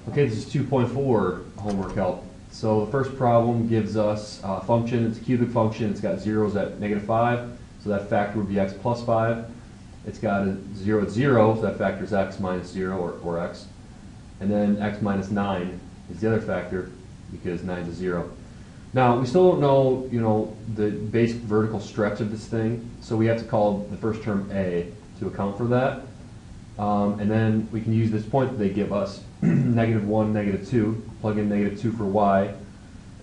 Okay, this is 2.4 homework help. So the first problem gives us a function. It's a cubic function. It's got zeros at -5, so that factor would be x plus 5. It's got a 0 at 0, so that factor is x minus 0 or x. And then x minus 9 is the other factor because 9 is a 0. Now, we still don't know, the basic vertical stretch of this thing, so we have to call the first term a to account for that. And then we can use this point that they give us, -1, -2, plug in -2 for y,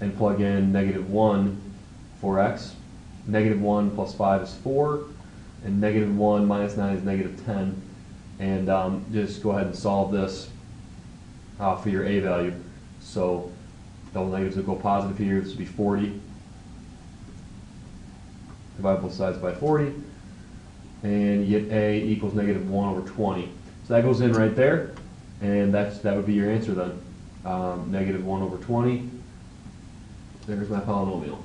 and plug in -1 for x. -1 plus 5 is 4, and -1 minus 9 is -10. And just go ahead and solve this for your a value. So double negatives will go positive here. This would be 40. Divide both sides by 40. And you get a equals -1 over 20. So that goes in right there. And that would be your answer then. -1 over 20. There's my polynomial.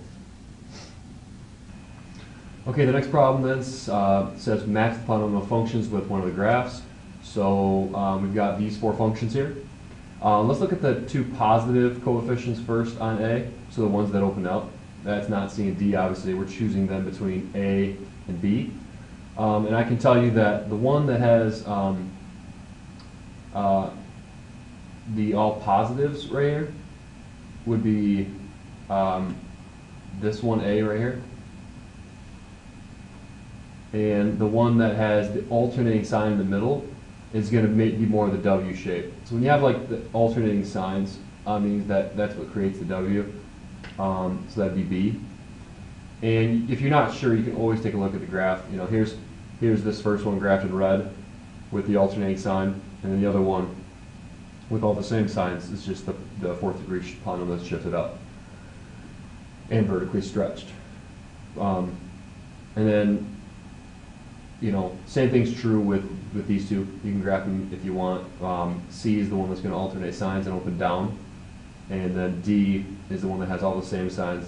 Okay, the next problem then says match the polynomial functions with one of the graphs. So we've got these four functions here. Let's look at the two positive coefficients first on A, so the ones that open up. That's not C and D, obviously. We're choosing them between A and B. And I can tell you that the one that has the all positives right here would be this one A right here. And the one that has the alternating sign in the middle is going to be more of the W shape. So when you have like the alternating signs, means that's what creates the W. So that'd be B. And if you're not sure, you can always take a look at the graph. Here's this first one graphed in red with the alternating sign, and then the other one with all the same signs. It's just the fourth degree polynomial that's shifted up and vertically stretched. And then, same thing's true with these two. You can graph them if you want. C is the one that's going to alternate signs and open down, and then D is the one that has all the same signs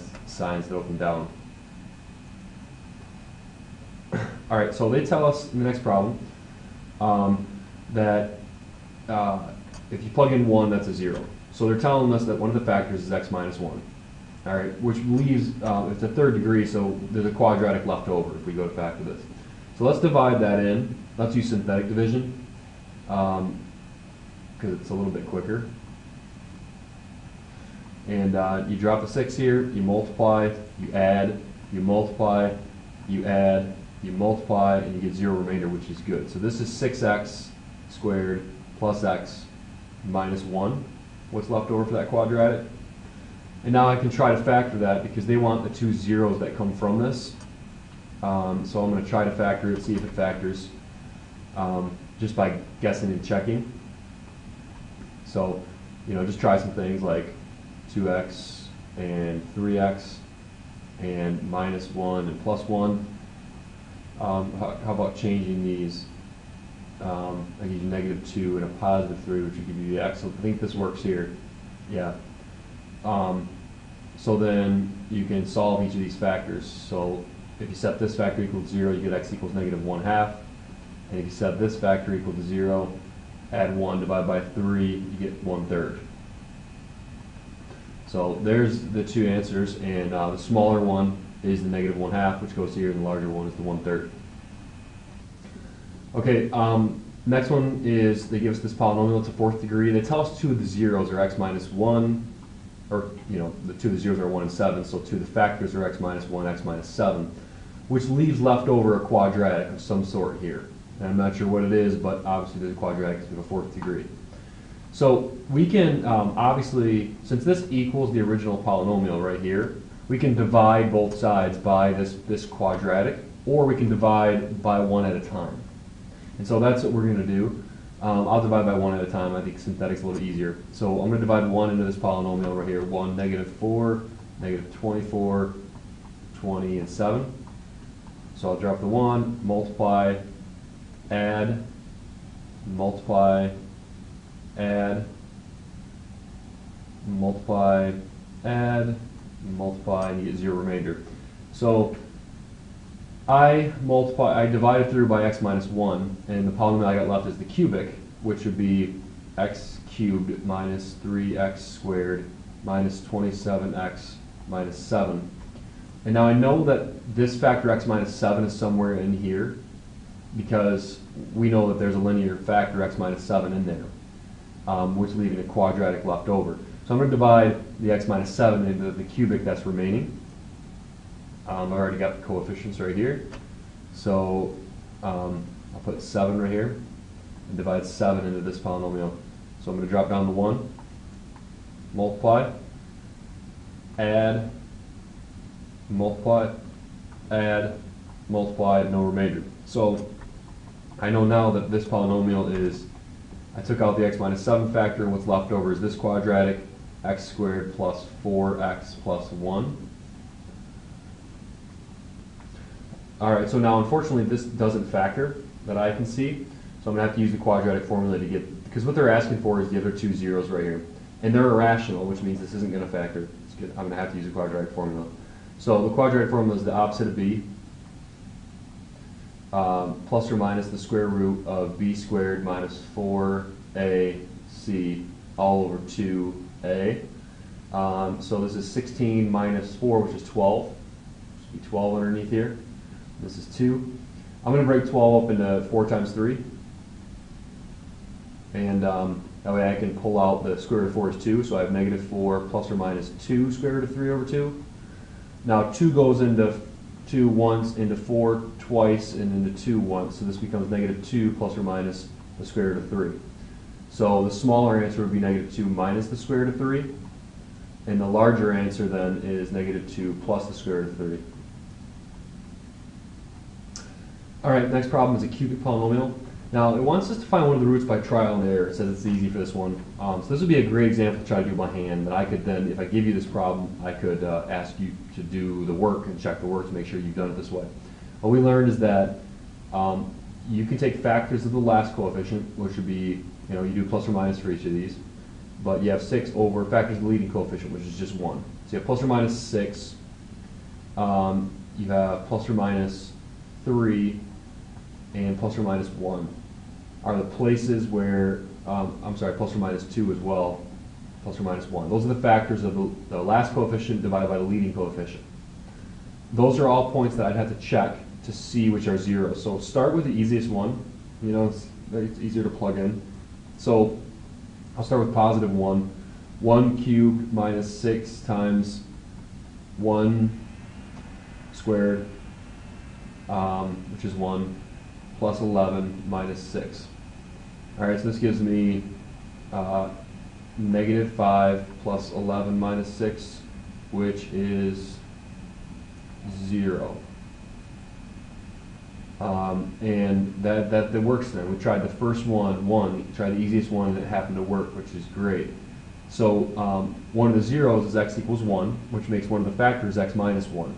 that open down. All right, so they tell us in the next problem that if you plug in 1, that's a 0. So they're telling us that one of the factors is x minus 1. All right, which leaves, it's a third degree, so there's a quadratic left over if we go to factor this. So let's divide that in. Let's use synthetic division because it's a little bit quicker. And you drop a 6 here, you multiply, you add, you multiply, you add, you multiply, and you get 0 remainder, which is good. So this is 6x squared plus x minus 1. What's left over for that quadratic? And now I can try to factor that because they want the two zeros that come from this. So I'm going to try to factor it, see if it factors, just by guessing and checking. So, just try some things like 2x and 3x and minus 1 and plus 1. How about changing these? I give you -2 and a positive 3, which would give you the x. So I think this works here. Yeah. So then you can solve each of these factors. So if you set this factor equal to 0, you get x equals -1/2. And if you set this factor equal to 0, add 1, divide by 3, you get 1/3. So there's the two answers, and the smaller one is the -1/2, which goes here, and the larger one is the 1/3. Okay, next one is they give us this polynomial. It's a fourth degree. They tell us two of the zeros are x minus 1, or the two of the zeros are 1 and 7, so two of the factors are x minus 1, x minus 7, which leaves left over a quadratic of some sort here. And I'm not sure what it is, but obviously there's a quadratic because we have a fourth degree. So we can, obviously, since this equals the original polynomial right here, we can divide both sides by this quadratic, or we can divide by one at a time. And so that's what we're going to do. I'll divide by one at a time. I think synthetic's a little easier. So I'm going to divide 1 into this polynomial right here. 1, -4, -24, 20, and 7. So I'll drop the 1, multiply, add, multiply, add, multiply, add, multiply, and you get 0 remainder. So I divide it through by x minus 1, and the polynomial I got left is the cubic, which would be x cubed minus 3x squared minus 27x minus 7. And now I know that this factor x minus 7 is somewhere in here because we know that there's a linear factor x minus 7 in there, which is leaving a quadratic left over. So I'm going to divide the x minus 7 into the cubic that's remaining. I've already got the coefficients right here. So I'll put 7 right here and divide 7 into this polynomial. So I'm going to drop down to 1, multiply, add, multiply, add, multiply, no remainder. So I know now that this polynomial is, I took out the x minus 7 factor, and what's left over is this quadratic, x squared plus 4x plus 1. Alright, so now unfortunately this doesn't factor that I can see, so I'm going to have to use the quadratic formula to get, because what they're asking for is the other two zeros right here. And they're irrational, which means this isn't going to factor. I'm going to have to use the quadratic formula. So the quadratic formula is the opposite of b, plus or minus the square root of b squared minus 4ac all over 2a. So this is 16 minus 4, which is 12. Should be 12 underneath here. This is 2. I'm going to break 12 up into 4 times 3. And that way I can pull out the square root of 4 is 2. So I have negative 4 plus or minus 2 square root of 3 over 2. Now 2 goes into 2 once, into 4 twice, and into 2 once. So this becomes negative 2 plus or minus the square root of 3. So the smaller answer would be negative 2 minus the square root of 3. And the larger answer then is negative 2 plus the square root of 3. Alright, next problem is a cubic polynomial. Now it wants us to find one of the roots by trial and error. It says it's easy for this one. So this would be a great example to try to do by hand, that I could then, if I give you this problem, I could ask you to do the work and check the work to make sure you've done it this way. What we learned is that you can take factors of the last coefficient, which would be, you do plus or minus for each of these, but you have 6 over factors of the leading coefficient, which is just 1. So you have plus or minus 6, you have plus or minus 3, and plus or minus 1 are the places where, plus or minus 2 as well, plus or minus 1. Those are the factors of the last coefficient divided by the leading coefficient. Those are all points that I'd have to check to see which are zeros. So start with the easiest one. It's easier to plug in. So I'll start with positive 1. 1 cubed minus 6 times 1 squared, which is 1, plus 11 minus 6. Alright, so this gives me negative 5 plus 11 minus 6, which is 0. And that works then. We tried the first one, tried the easiest one, and it happened to work, which is great. So one of the zeros is x equals 1, which makes one of the factors x minus 1.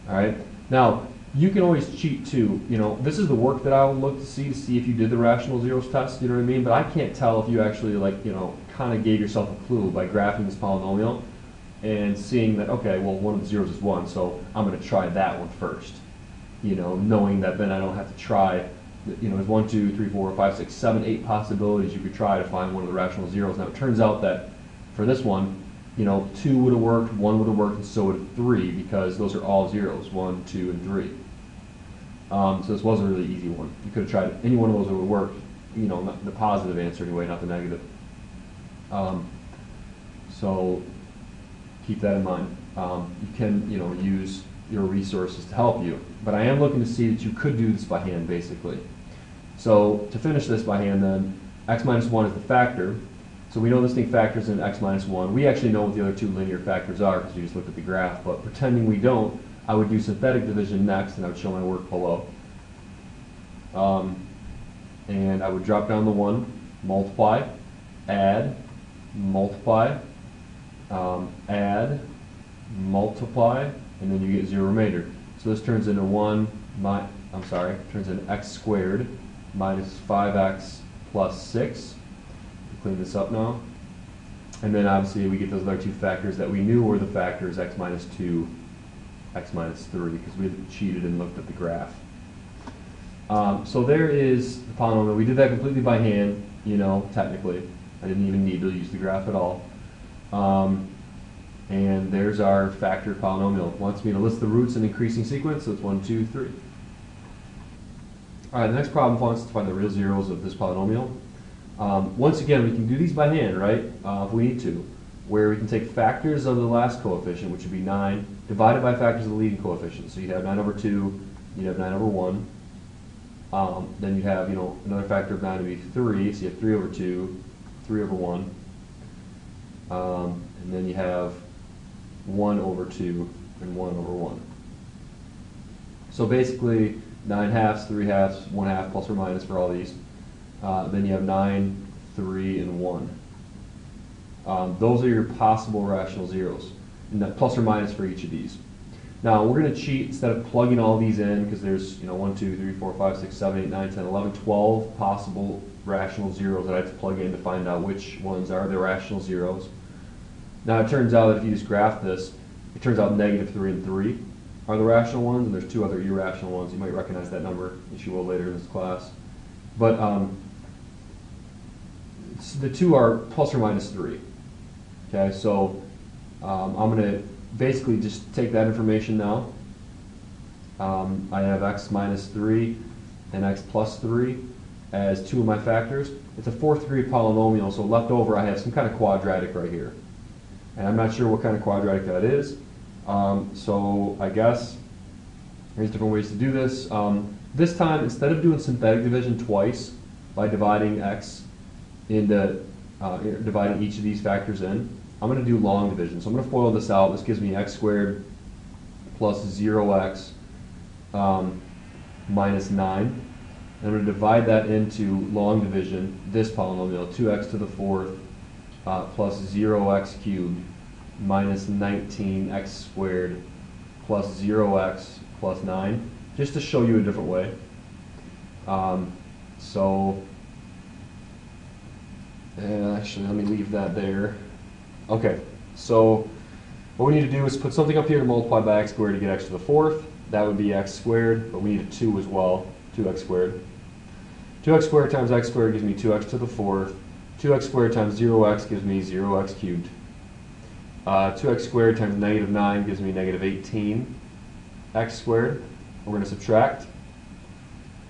Alright, now you can always cheat too. This is the work that I will look to see if you did the rational zeros test, you know what I mean? But I can't tell if you actually kind of gave yourself a clue by graphing this polynomial and seeing that, okay, well, one of the zeros is 1, so I'm going to try that one first. Knowing that then I don't have to try, there's 1, 2, 3, 4, 5, 6, 7, 8 possibilities you could try to find one of the rational zeros. Now it turns out that for this one, 2 would have worked, 1 would have worked, and so would have 3, because those are all zeros, 1, 2, and 3. So this was a really easy one. You could have tried any one of those that would work, not the positive answer anyway, not the negative. So keep that in mind. You can, use your resources to help you. But I am looking to see that you could do this by hand, basically. So to finish this by hand then, x minus 1 is the factor. So we know this thing factors in x minus 1. We actually know what the other two linear factors are because we just looked at the graph, but pretending we don't, I would do synthetic division next, and I would show my work below. And I would drop down the 1, multiply, add, multiply, add, multiply, and then you get 0 remainder. So this turns into turns into x squared minus 5x plus 6. Clean this up now. And then obviously we get those other two factors that we knew were the factors x minus 2, x minus 3, because we had cheated and looked at the graph. So there is the polynomial. We did that completely by hand. you know, technically. I didn't even need to use the graph at all. And there's our factored polynomial. It wants me to list the roots in increasing sequence, so it's 1, 2, 3. All right, the next problem wants to find the real zeros of this polynomial. Once again, we can do these by hand, right, if we need to, where we can take factors of the last coefficient, which would be 9, divided by factors of the leading coefficient. So you'd have 9 over 2, you'd have 9 over 1. Then you'd have, you know, another factor of 9 would be 3, so you have 3 over 2, 3 over 1. And then you have 1 over 2 and 1 over 1. So basically 9 halves, 3 halves, 1 half plus or minus for all these. Then you have 9, 3, and 1. Those are your possible rational zeros, and that plus or minus for each of these. Now we're going to cheat instead of plugging all these in, because there's 1, 2, 3, 4, 5, 6, 7, 8, 9, 10, 11, 12 possible rational zeros that I have to plug in to find out which ones are the rational zeros. Now it turns out that if you just graph this, it turns out -3 and 3 are the rational ones, and there's 2 other irrational ones. You might recognize that number, as you will later in this class. But the 2 are plus or minus 3. Okay, so I'm going to basically just take that information now. I have x minus 3 and x plus 3 as 2 of my factors. It's a 4th degree polynomial, so left over I have some kind of quadratic right here. And I'm not sure what kind of quadratic that is. So I guess there's different ways to do this. This time, instead of doing synthetic division twice by dividing x into dividing each of these factors in, I'm going to do long division. So I'm going to FOIL this out. This gives me x squared plus 0x minus 9. And I'm going to divide that into long division, this polynomial, 2x to the 4th plus 0x cubed minus 19x squared plus 0x plus 9, just to show you a different way. Actually, let me leave that there. Okay, so what we need to do is put something up here to multiply by x squared to get x to the 4th. That would be x squared, but we need a 2 as well, 2x squared. 2x squared times x squared gives me 2x to the 4th. 2x squared times 0x gives me 0x cubed. 2x squared times -9 gives me -18 x squared. We're going to subtract,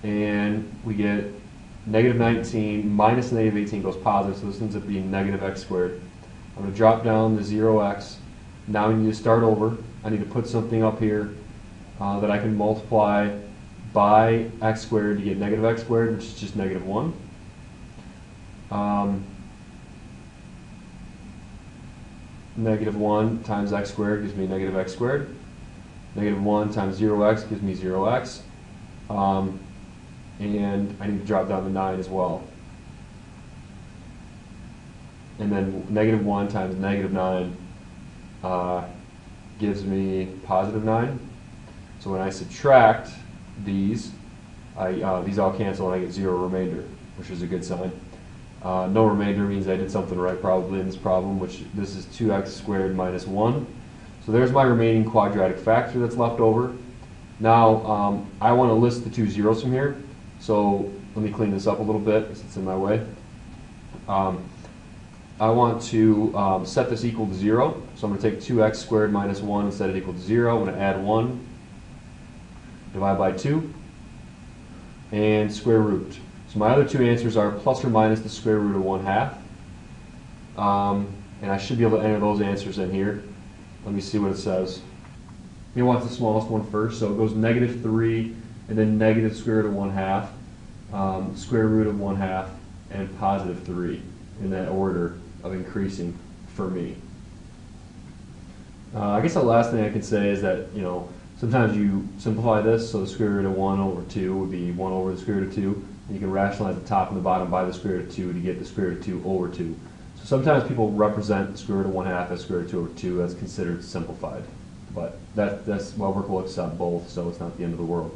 and we get -19 minus -18 goes positive, so this ends up being -x squared. I'm going to drop down the 0x. Now we need to start over. I need to put something up here that I can multiply by x squared to get -x squared, which is just -1. -1 times x squared gives me -x squared. -1 times 0x gives me 0x. And I need to drop down the 9 as well. And then -1 times -9 gives me +9. So when I subtract these, these all cancel and I get 0 remainder, which is a good sign. No remainder means I did something right probably in this problem, which this is 2x squared minus 1. So there's my remaining quadratic factor that's left over. Now I want to list the 2 zeros from here. So let me clean this up a little bit because it's in my way. I want to set this equal to 0. So I'm going to take 2x squared minus 1 and set it equal to 0. I'm going to add 1, divide by 2, and square root. So my other 2 answers are plus or minus the square root of 1/2. And I should be able to enter those answers in here. Let me see what it says. You want the smallest one first, so it goes -3 and then negative square root of 1/2, square root of 1/2, and +3 in that order of increasing for me. I guess the last thing I can say is that, sometimes you simplify this, so the square root of 1 over 2 would be 1 over the square root of 2. And you can rationalize the top and the bottom by the square root of 2 to get the square root of 2 over 2. So sometimes people represent the square root of 1/2 as square root of 2 over 2. That's considered simplified. But Webwork will accept both, so it's not the end of the world.